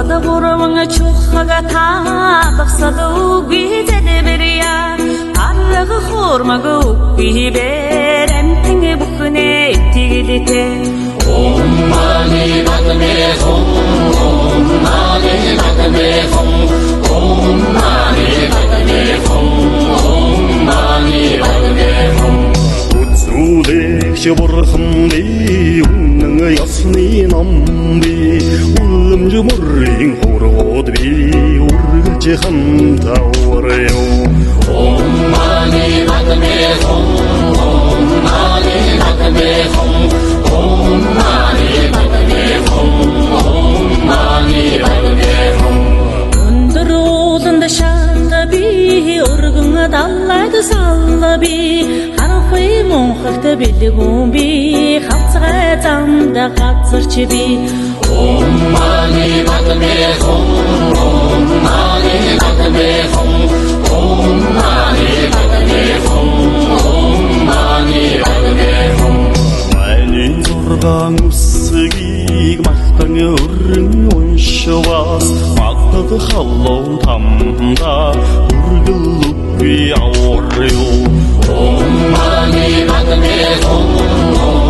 Ада гурван чухага таадахсад үгүй зэдбэрья арга хурмаг үгүй бэр амтэнгэ бүхнэ итгэдэтэ Om mani padme hum Om mani padme hum Om mani padme hum Om mani padme hum Үзүүлэгч бурхан би үнэн ясны ном би Улмж мөрийн хурууд би үргэлж хамтаурё Om mani padme hum Om mani padme hum Om mani padme hum Om mani padme hum өндөр ууланд шаалга би өргөн даллайд салла би харахуй мөнхөгт бэлгүүн би хавцгай замда газарч би Om mani padme hum Om mani padme hum Om mani padme hum Om mani padme hum Майны зургаан үсгийг мартан өрн уншвас Магтад халуун тамда үргэл үгүй аврё Om mani padme hum